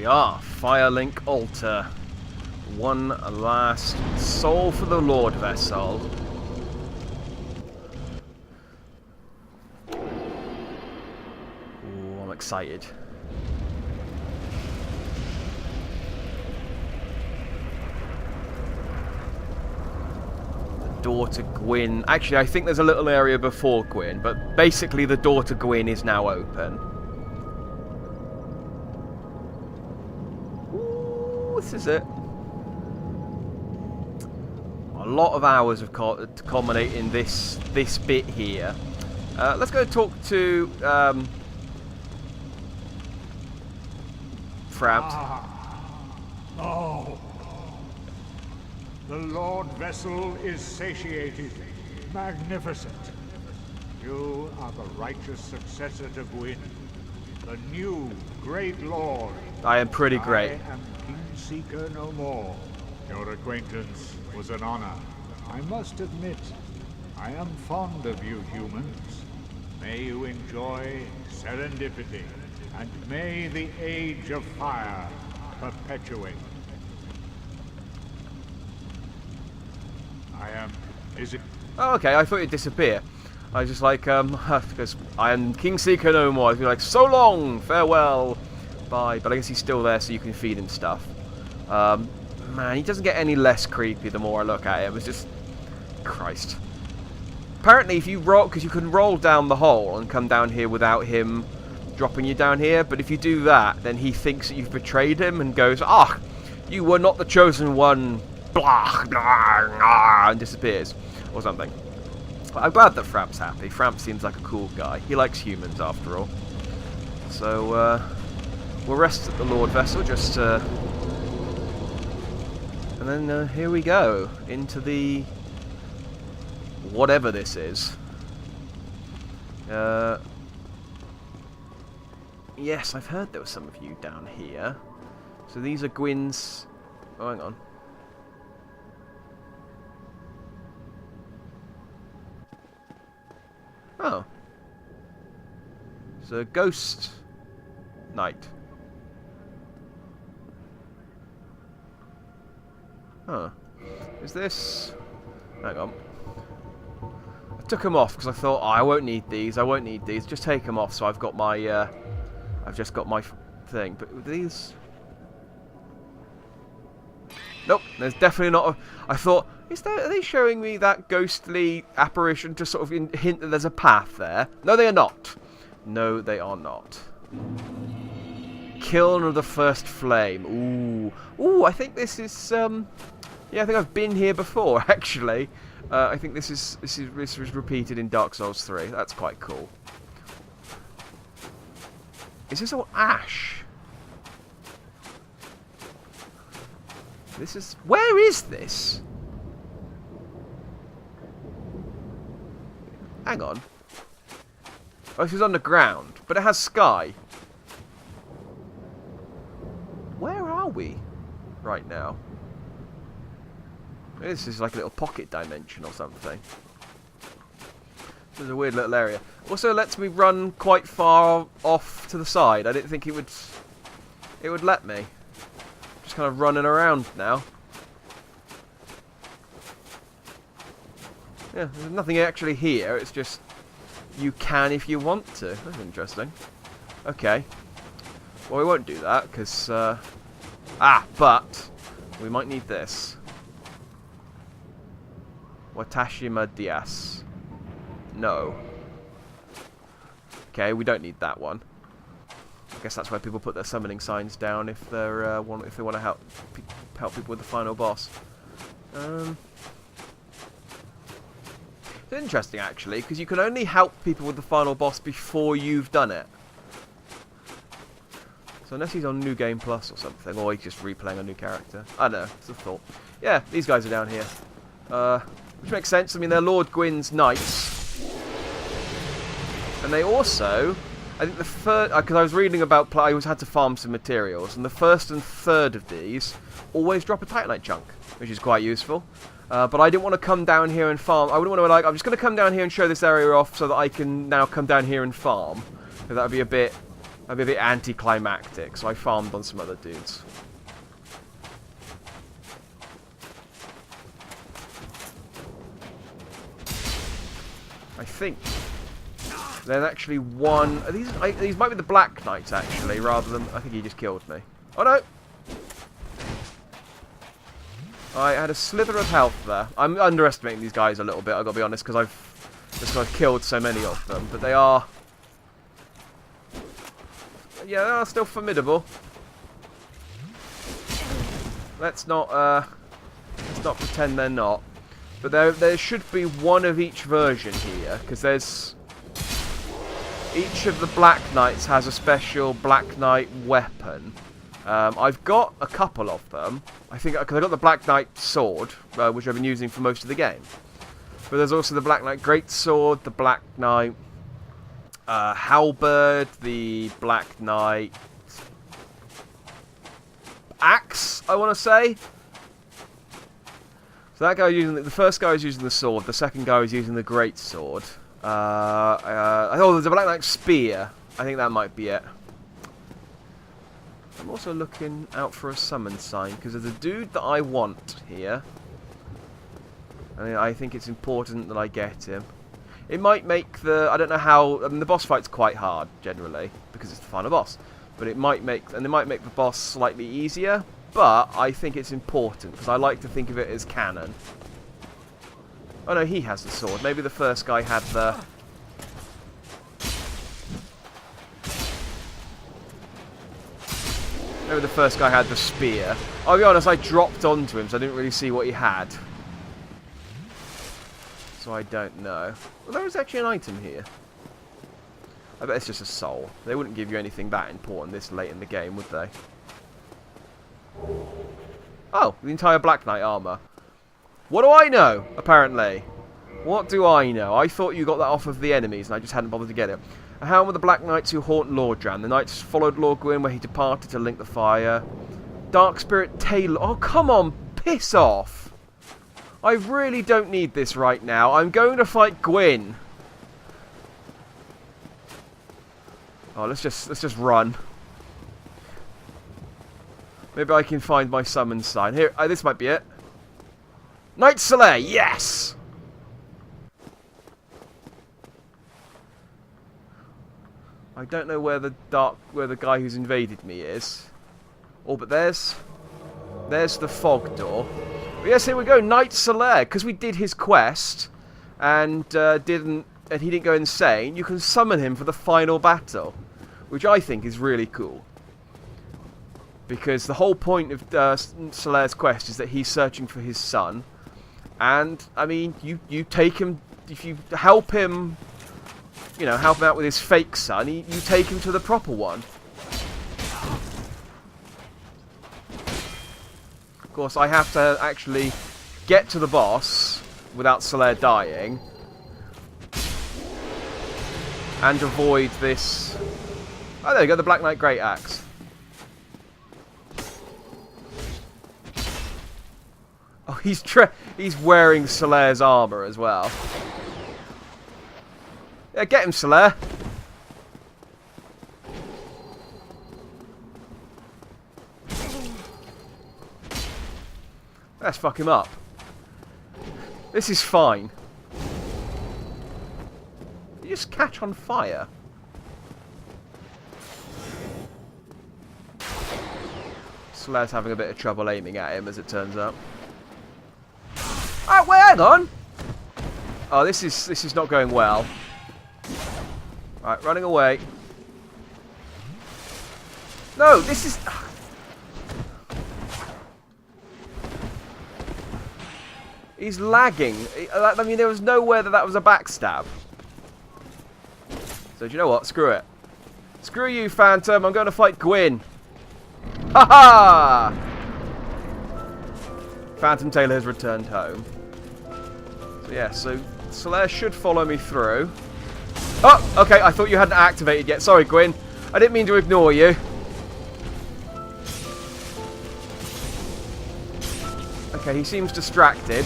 we are. Firelink Altar. One last soul for the Lord vessel. Ooh, I'm excited. The door to Gwyn. Actually, I think there's a little area before Gwyn, but basically the door to Gwyn is now open. Ooh, this is it. A lot of hours of to culminate in this bit here. Let's go talk to Frabbed. Oh, the Lord Vessel is satiated, magnificent. You are the righteous successor to Gwyn, the new great Lord. I am pretty great. I am Kingseeker no more. Your acquaintance was an honor. I must admit, I am fond of you humans. May you enjoy serendipity, and may the age of fire perpetuate. Is it? Oh, okay, I thought you'd disappear. I was just like, because I am Kingseeker no more. I'd be like, so long, farewell, bye. But I guess he's still there, so you can feed him stuff. Man, he doesn't get any less creepy the more I look at him. It's just... Christ. Apparently, if you roll... Because you can roll down the hole and come down here without him dropping you down here. But if you do that, then he thinks that you've betrayed him and goes, ah, you were not the chosen one. Blah, blah, blah, and disappears. Or something. But I'm glad that Framp's happy. Framp seems like a cool guy. He likes humans, after all. So, we'll rest at the Lord Vessel just to... And then here we go, into the... whatever this is. Yes, I've heard there were some of you down here. So these are Gwyn's... Oh, hang on. Oh. So Ghost Knight. Huh. Is this... Hang on. I took them off because I thought, oh, I won't need these, I won't need these. Just take them off so I've got my, I've just got my thing. But these... Nope, there's definitely not a... I thought, are they showing me that ghostly apparition to sort of hint that there's a path there? No, they are not. No, they are not. Kiln of the First Flame. Ooh. Ooh, I think this is, yeah, I think I've been here before, actually. I think this was repeated in Dark Souls 3. That's quite cool. Is this all ash? This is... Where is this? Hang on. Oh, this is underground, but it has sky. Where are we right now? This is like a little pocket dimension or something. This is a weird little area. Also lets me run quite far off to the side. I didn't think it would let me. Just kind of running around now. Yeah, there's nothing actually here. It's just you can if you want to. That's interesting. Okay. Well, we won't do that because... but we might need this. Watashima Dias. No. Okay, we don't need that one. I guess that's why people put their summoning signs down if they're if they want to help people with the final boss. It's interesting actually because you can only help people with the final boss before you've done it. So unless he's on New Game Plus or something, or he's just replaying a new character. I don't know, it's a thought. Yeah, these guys are down here. Which makes sense, I mean they're Lord Gwyn's knights. And they also, I think the third, because I was reading about, I always had to farm some materials, and the first and third of these always drop a Titanite chunk, which is quite useful. But I didn't want to come down here and farm. I wouldn't want to like, I'm just going to come down here and show this area off so that I can now come down here and farm. Because that would be a bit That'd be a bit anticlimactic, so I farmed on some other dudes. I think there's actually one. These might be the Black Knights actually, rather than. I think he just killed me. Oh no! I had a slither of health there. I'm underestimating these guys a little bit. I've got to be honest, because I've killed so many of them. But they are. Yeah, they are still formidable. Let's not pretend they're not. But there should be one of each version here, because there's... Each of the Black Knights has a special Black Knight weapon. I've got a couple of them. I think, because I got the Black Knight sword, which I've been using for most of the game. But there's also the Black Knight Greatsword, the Black Knight halberd, the Black Knight axe, I want to say. So that guy using the first guy is using the sword. The second guy is using the great sword. Oh, there's a Black Knight spear. I think that might be it. I'm also looking out for a summon sign because there's a dude that I want here. And I think it's important that I get him. It might make the... I don't know how... I mean, the boss fight's quite hard, generally, because it's the final boss. But it might make... And it might make the boss slightly easier. But I think it's important, because I like to think of it as canon. Oh no, he has the sword. Maybe the first guy had the... Maybe the first guy had the spear. I'll be honest, I dropped onto him, so I didn't really see what he had. So I don't know. Well, there was actually an item here. I bet it's just a soul. They wouldn't give you anything that important this late in the game, would they? Oh, the entire Black Knight armor. What do I know, apparently? What do I know? I thought you got that off of the enemies, and I just hadn't bothered to get it. A helm of the Black Knights who haunt Lordran. The knights followed Lord Gwyn where he departed to link the fire. Dark Spirit Taylor. Oh, come on, piss off. I really don't need this right now. I'm going to fight Gwyn. Oh, let's just run. Maybe I can find my summon sign. Here, this might be it. Knight Soleil, yes! I don't know where the guy who's invaded me is. Oh, but there's the fog door. But yes, here we go, Knight Soleil. Because we did his quest and he didn't go insane, you can summon him for the final battle, which I think is really cool. Because the whole point of Soleil's quest is that he's searching for his son. And, I mean, you take him, if you help him, you know, help him out with his fake son, you take him to the proper one. Of course, I have to actually get to the boss without Soleil dying. And avoid this... Oh, there you go, the Black Knight Great Axe. Oh, he's wearing Soleil's armor as well. Yeah, get him, Soleil. Let's fuck him up. This is fine. You just catch on fire. Soleil's having a bit of trouble aiming at him, as it turns out. Oh, wait, hang on! Oh, this is not going well. Right, running away. No, this is... He's lagging. I mean, there was nowhere that was a backstab. So, do you know what? Screw it. Screw you, Phantom. I'm going to fight Gwyn. Ha-ha! Phantom Taylor has returned home. So, yeah, so Soleil should follow me through. Oh, okay, I thought you hadn't activated yet. Sorry, Gwyn. I didn't mean to ignore you. Okay, he seems distracted.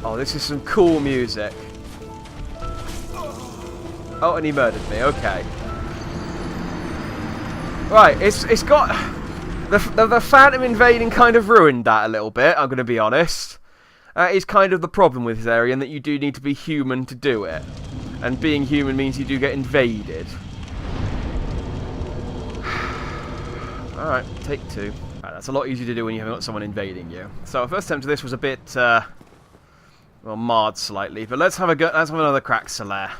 Oh, this is some cool music. Oh, and he murdered me. Okay. Right, it's got... The Phantom invading kind of ruined that a little bit, I'm going to be honest. That is kind of the problem with this area, in that you do need to be human to do it. And being human means you do get invaded. Alright, take 2. Right, that's a lot easier to do when you haven't got someone invading you. So our first attempt to this was a bit, well, marred slightly. But let's have another crack, Solaire.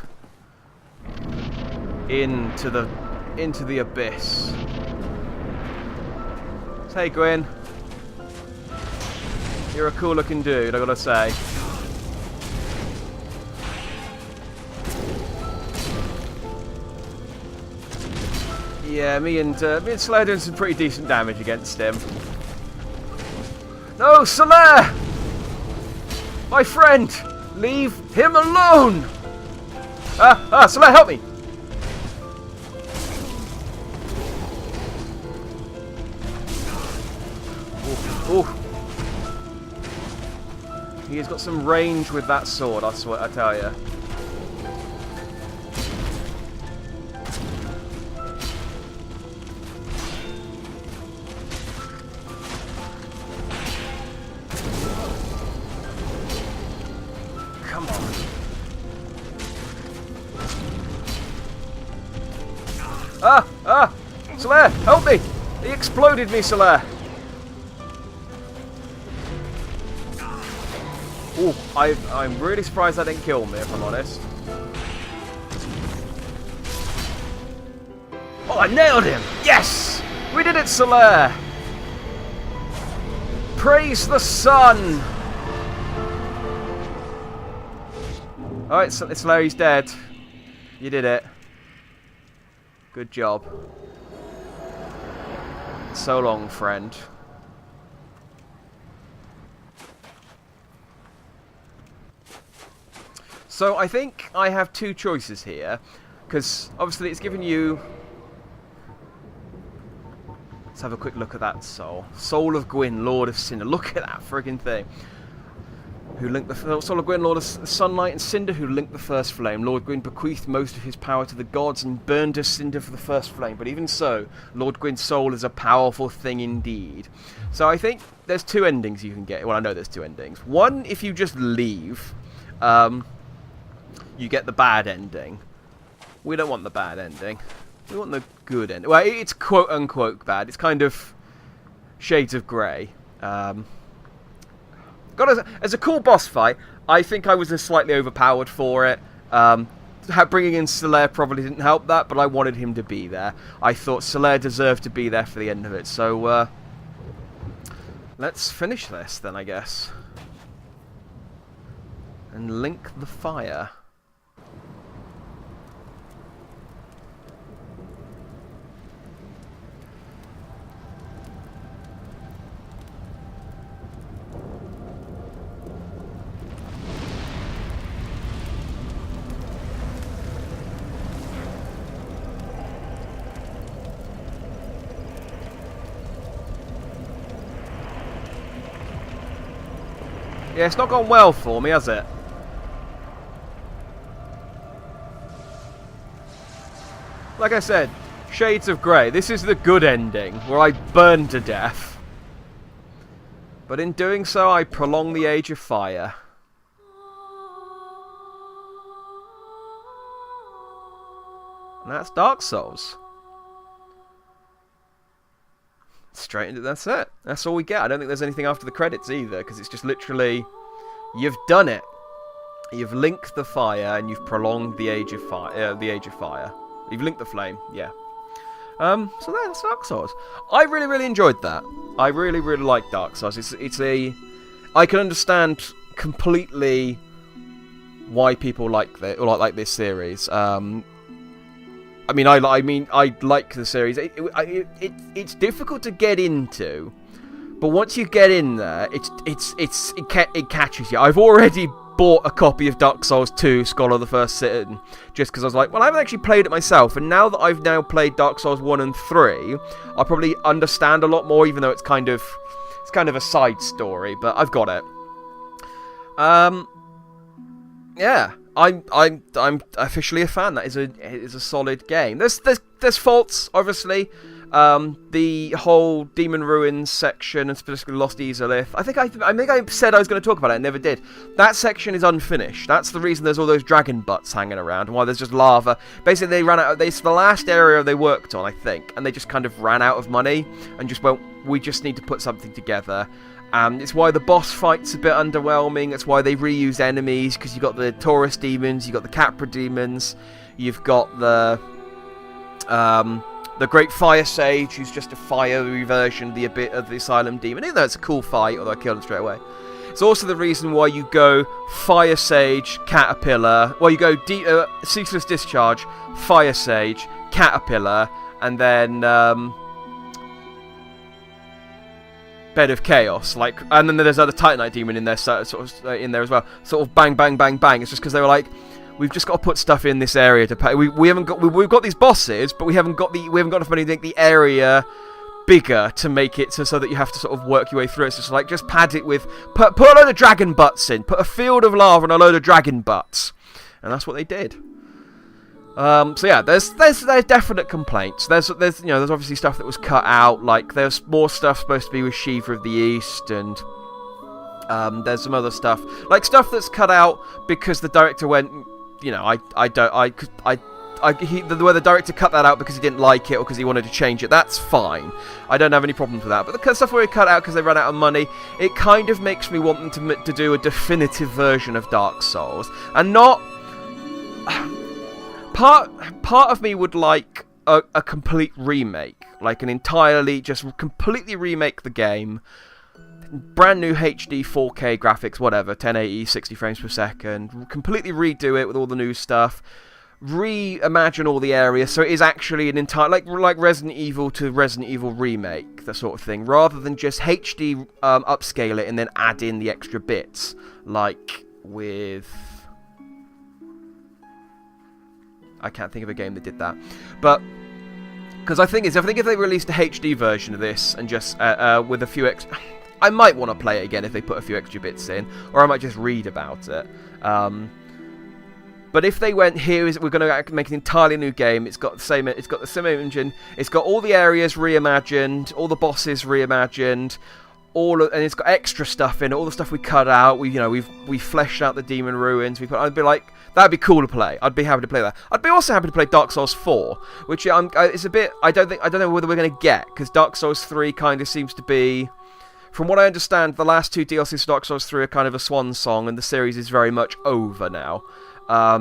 Into the abyss. Hey, Gwyn. You're a cool looking dude, I gotta say. Yeah, me and Solaire doing some pretty decent damage against him. No, Solaire! My friend! Leave him alone! Solaire, help me! Ooh. He has got some range with that sword, I swear, I tell you. Come on. Solaire, help me! He exploded me, Solaire. Ooh, I'm really surprised that didn't kill me, if I'm honest. Oh, I nailed him! Yes! We did it, Solaire! Praise the sun! Alright, Solaire, he's dead. You did it. Good job. So long, friend. So I think I have 2 choices here, because obviously it's given you... Let's have a quick look at that soul. Soul of Gwyn, Lord of Cinder. Look at that friggin' thing. Who linked the Soul of Gwyn, Lord of Sunlight and Cinder, who linked the first flame. Lord Gwyn bequeathed most of his power to the gods and burned to cinder for the first flame. But even so, Lord Gwyn's soul is a powerful thing indeed. So I think there's 2 endings you can get. Well, I know there's 2 endings. One, if you just leave... you get the bad ending. We don't want the bad ending. We want the good ending. Well, it's quote-unquote bad. It's kind of shades of grey. As a cool boss fight, I think I was just slightly overpowered for it. Bringing in Solaire probably didn't help that, but I wanted him to be there. I thought Solaire deserved to be there for the end of it. So, let's finish this then, I guess. And link the fire. Yeah, it's not gone well for me, has it? Like I said, shades of grey. This is the good ending, where I burn to death. But in doing so, I prolong the age of fire. And that's Dark Souls. Straight into that's it. That's all we get. I don't think there's anything after the credits either, because it's just literally, you've done it. You've linked the fire and you've prolonged the age of fire. You've linked the flame, yeah. So that's Dark Souls. I really enjoyed that. I really like Dark Souls. I can understand completely why people like this series. I mean, I like the series. It's difficult to get into, but once you get in there, it catches you. I've already bought a copy of Dark Souls 2, Scholar of the First Sin, just because I was like, well, I haven't actually played it myself, and now that I've now played Dark Souls 1 and 3, I'll probably understand a lot more, even though it's kind of a side story, but I've got it. Yeah. I'm officially a fan. That is a solid game. There's faults, obviously. The whole Demon Ruins section, and specifically Lost Ezolith. I think I said I was going to talk about it, and never did. That section is unfinished. That's the reason there's all those dragon butts hanging around, and why there's just lava. Basically, they ran out. It's the last area they worked on, I think, and they just kind of ran out of money and just went, we just need to put something together. It's why the boss fight's a bit underwhelming. It's why they reuse enemies, because you've got the Taurus demons, you've got the Capra demons, you've got the Great Fire Sage, who's just a fiery version of the Asylum demon. Even though it's a cool fight, although I killed him straight away. It's also the reason why you go Fire Sage, Caterpillar. Well, you go Ceaseless Discharge, Fire Sage, Caterpillar, and then Bed of Chaos, and then there's other Titanite demon in there, sort of in there as well. Sort of bang, bang, bang, bang. It's just because they were like, we've just got to put stuff in this area to pay. We've got these bosses, but we haven't got enough money to make the area bigger to make it so that you have to sort of work your way through it. So it's like, just pad it with put a load of dragon butts in, put a field of lava and a load of dragon butts, and that's what they did. So yeah, there's definite complaints. There's obviously stuff that was cut out. Like, there's more stuff supposed to be with Shiva of the East, and there's some other stuff, like stuff that's cut out because the director went, the way the director cut that out because he didn't like it or because he wanted to change it. That's fine. I don't have any problems with that. But the stuff where he cut out because they ran out of money, it kind of makes me want them to do a definitive version of Dark Souls, and not. Part of me would like a complete remake, like an entirely, just completely remake the game, brand new HD 4K graphics, whatever, 1080, 60 frames per second, completely redo it with all the new stuff, reimagine all the areas so it is actually an entire, like Resident Evil to Resident Evil Remake, that sort of thing, rather than just HD upscale it and then add in the extra bits, like with... I can't think of a game that did that, but because I think if they released a HD version of this and just with a few extra, I might want to play it again if they put a few extra bits in, or I might just read about it. But if they went, we're going to make an entirely new game. It's got the same engine. It's got all the areas reimagined, all the bosses reimagined. And it's got extra stuff in it, all the stuff we cut out. We fleshed out the Demon Ruins. I'd be like, that'd be cool to play. I'd be happy to play that. I'd be also happy to play Dark Souls 4, which it's a bit. I don't know whether we're going to get, because Dark Souls 3 kind of seems to be, from what I understand, the last two DLCs for Dark Souls 3 are kind of a swan song, and the series is very much over now.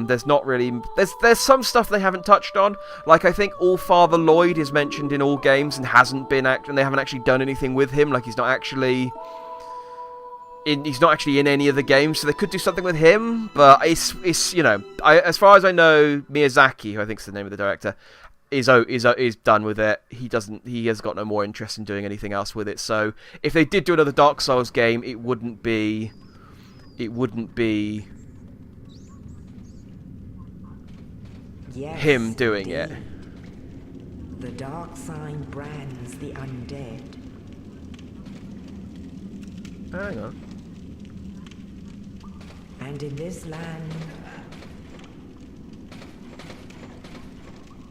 There's not really... There's some stuff they haven't touched on. Like, I think All-Father Lloyd is mentioned in all games and hasn't been... and they haven't actually done anything with him. Like, he's not actually in any of the games, so they could do something with him. But it's as far as I know, Miyazaki, who I think is the name of the director, is done with it. He has got no more interest in doing anything else with it. So if they did do another Dark Souls game, it wouldn't be Yes, him doing it. The dark sign brands the undead. Hang on. And in this land,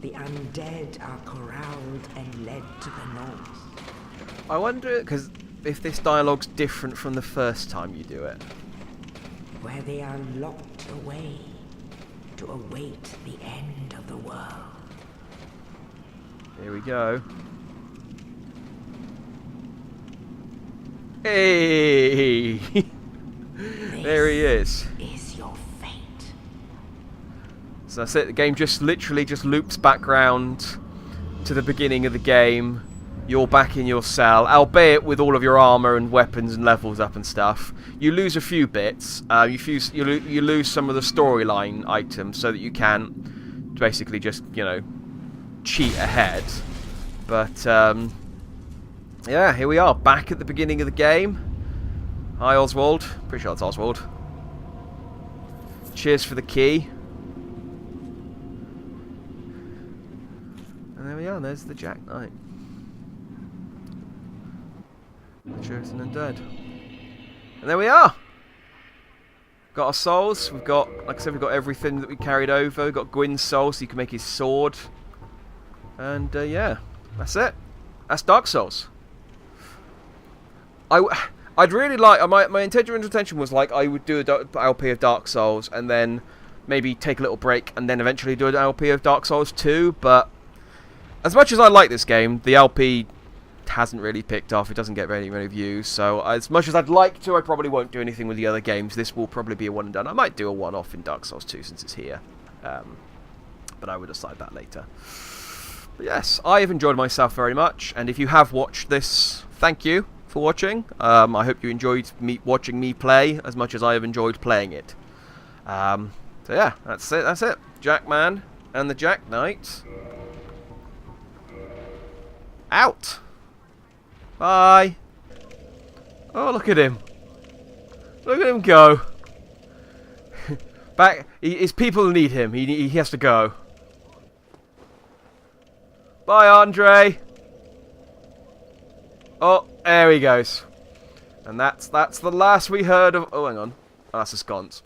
the undead are corralled and led to the north. I wonder, because if this dialogue's different from the first time you do it. Where they are locked away to await the end of the world. Here we go. Hey! There he is. Is your fate. So that's it. The game just literally just loops back round to the beginning of the game. You're back in your cell, albeit with all of your armor and weapons and levels up and stuff. You lose a few bits. You lose some of the storyline items so that you can basically just, cheat ahead. But yeah, here we are, back at the beginning of the game. Hi, Oswald. Pretty sure it's Oswald. Cheers for the key. And there we are. There's the Jack Knight. The Chosen and Dead. And there we are. got our souls. We've got, like I said, we've got everything that we carried over. We've got Gwyn's soul, so you can make his sword. And yeah, that's it. That's Dark Souls. I'd really like... My intention was like I would do a LP of Dark Souls and then maybe take a little break and then eventually do an LP of Dark Souls 2, but as much as I like this game, the LP hasn't really picked off. It doesn't get very many views, so as much as I'd like to, I probably won't do anything with the other games. This will probably be a one and done. I might do a one-off in Dark Souls 2 since it's here, but I will decide that later. But yes, I have enjoyed myself very much, and if you have watched this, thank you for watching. I hope you enjoyed watching me play as much as I have enjoyed playing it. So yeah, that's it. Jackman and the Jack Knight out. Bye. Oh, look at him. Look at him go. Back. His people need him. He has to go. Bye, Andre. Oh, there he goes. And that's the last we heard of... Oh, hang on. Oh, that's a sconce.